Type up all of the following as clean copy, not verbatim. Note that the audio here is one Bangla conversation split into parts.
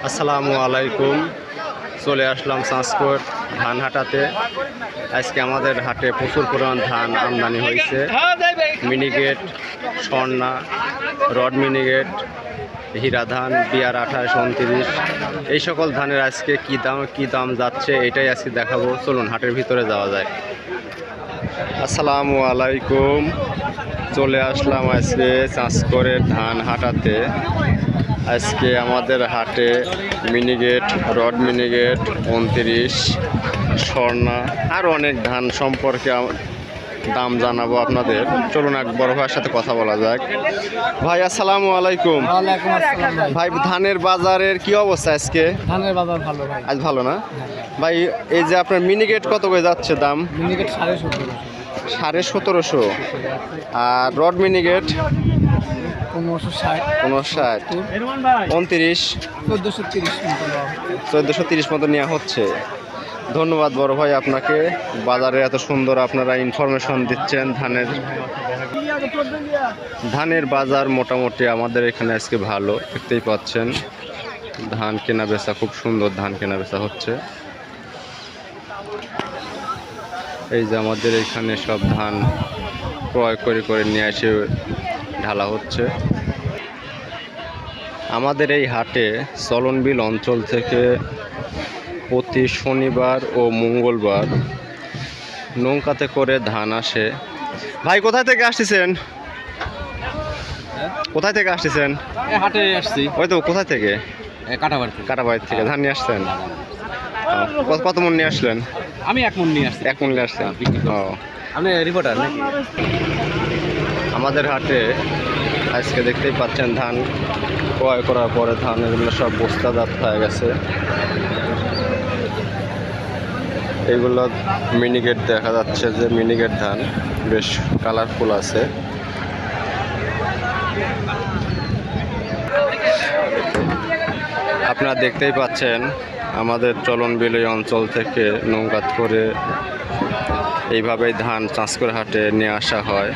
আসসালামু আলাইকুম। চলে আসলাম চাঁচকোট ধান হাটাতে। আজকে আমাদের হাটে প্রচুর পরিমাণ ধান আমদানি হয়েছে। মিনিগেট, স্বর্ণা, রড মিনিগেট, হীরা ধান, বিআর 28-29 এই সকল ধানের আজকে কি দাম যাচ্ছে এটাই আজকে দেখাবো। চলুন হাটের ভিতরে যাওয়া যায়। আসসালামু আলাইকুম। চলে আসলাম আজকে চাঁচকোটের ধান হাটাতে। আজকে আমাদের হাটে মিনিগেট, রড মিনিগেট 29, স্বর্ণা আর অনেক ধান সম্পর্কে দাম জানাবো আপনাদের। চলুন এক বড় ভাইয়ের সাথে কথা বলা যাক। ভাই আসসালামু আলাইকুম। ওয়ালাইকুম আসসালাম ভাই ধানের বাজারের কি অবস্থা আজকে? ধানের বাজার ভালো ভাই। আজ ভালো না ভাই? এই যে আপনার মিনিগেট কত করে যাচ্ছে দাম? মিনিকেট 1750 1750। আর রড মিনিগেট 1560 59, 29, 1430 মতো নেওয়া হচ্ছে। ধন্যবাদ বড় ভাই আপনাকে। বাজারে এত সুন্দর আপনারা ইনফরমেশন দিচ্ছেন। ধানের বাজার মোটামুটি আমাদের এখানে আজকে ভালো, দেখতেই পাচ্ছেন। ধান কেনা বেচা খুব সুন্দর, ধান কেনা বেচা হচ্ছে। এই যে আমাদের এখানে সব ধান ক্রয় করে নিয়ে এসে ঢালা হচ্ছে। আমাদের এই হাটে চলনবিল অঞ্চল থেকে প্রতি শনিবার ও মঙ্গলবার নৌকাতে করে ধান আসে। ভাই কোথায় থেকে আসতেছেন? কোথায় থেকে আসতেছেন? হাটে আসছি। ওই তো কোথায় থেকে? কাটাবাড়ি থেকে ধান নিয়ে আসছেন। কত মন নিয়ে আসলেন? আমি 1 মণ নিয়ে আসছি। 1 মন নিয়ে আসছেন। ও, আপনি রিপোর্টার নাকি? আমাদের হাটে আজকে দেখতেই পাচ্ছেন ধান ক্রয় করার পরে ধান এগুলো সব বস্তাজাত হয়ে গেছে। এগুলো মিনিগেট দেখা যাচ্ছে যে মিনিগেট ধান বেশ কালারফুল আছে। আপনারা দেখতেই পাচ্ছেন আমাদের চলনবিল অঞ্চল থেকে নৌকা করে এইভাবেই ধান চাঁচকোট হাটে নিয়ে আসা হয়।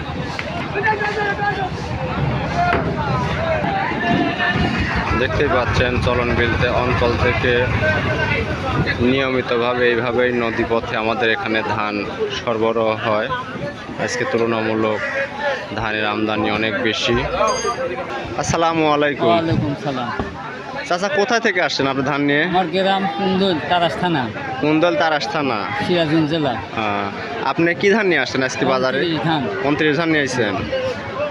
দেখতেই পাচ্ছেন চলনবিল অঞ্চল থেকে নিয়মিতভাবে এইভাবেই নদীপথে আমাদের এখানে ধান সরবরাহ হয়। আজকে তুলনামূলক ধানের আমদানি অনেক বেশি। আসসালামু আলাইকুম। ওয়ালাইকুম সালাম। চাচা কোথায় থেকে আসছেন আপনি ধান নিয়ে? আমার গ্রাম কুন্দল তারাস থানা, কুন্দল তারাস থানা, সিরাজগঞ্জ জেলা। আপনি কি ধান নিয়ে আসছেন আজকে বাজারে? 29 ধান নিয়ে আসছেন।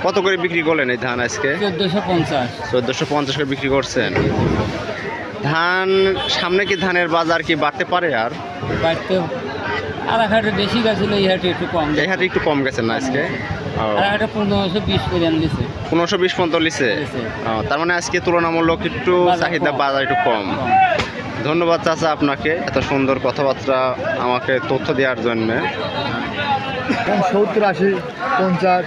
কত করে বিক্রি করলেন এই ধান আজকে? 1450 করে বিক্রি করছেন। ধান সামনে কি ধানের বাজার কি বাড়তে পারে? আর বাড়তে আর হাটে বেশি গেছিল, এই হাটে একটু কম। এই হাটে একটু কম গেছে না আজকে? আর হাটে 1520 করে আনলিছে। 1520 পর্যন্ত লিছে। তার মানে আজকে তুলনামূলক একটু চাহিদা বাজার একটু কম। ধন্যবাদ চাচা আপনাকে এত সুন্দর কথাবার্তা আমাকে তথ্য দেওয়ার জন্য। 70, 80, 50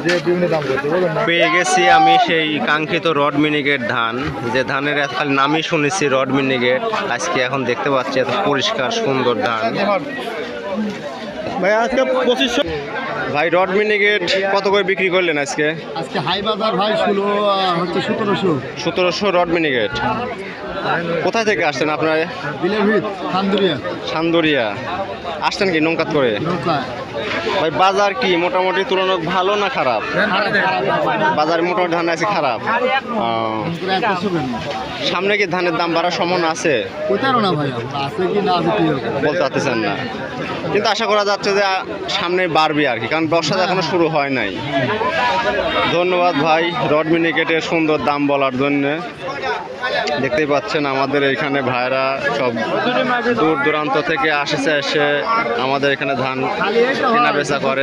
যে বিভিন্ন দাম করতে বলুন না। পেয়ে গেছি আমি সেই কাঙ্ক্ষিত রড মিনিগেট ধান, যে ধানের খালি নামই শুনেছি রড মিনিগেট। আজকে এখন দেখতে পাচ্ছি এত পরিষ্কার সুন্দর ধান। ভাই আজকে 2500। ভাই রড মিনিগেট কত করে বিক্রি করলেন আজকে? আজকে হাই বাজার ভাই হচ্ছে 1700 রড মিনিগেট। কোথায় থেকে আসছেন আপনারা? বিলেভিত সান্দুরিয়া আসছেন কি নৌকাত করে? ভাই বাজার কি মোটামুটি তুলনামূলক ভালো না খারাপ? বাজার মোটামুটি ধান আছে খারাপ। সামনে কি ধানের দাম বাড়ার সম্ভাবনা আছে? বলতে পারতেছেন না, কিন্তু আশা করা যাচ্ছে যে সামনে বাড়বে আর কি, কারণ বর্ষা এখনো শুরু হয় নাই। ধন্যবাদ ভাই রড মিনিকেটের সুন্দর দাম বলার জন্য। দেখতেই পাচ্ছেন আমাদের এখানে ভাইরা সব দূর দূরান্ত থেকে এসে আমাদের এখানে ধান কেনা বেচা করে।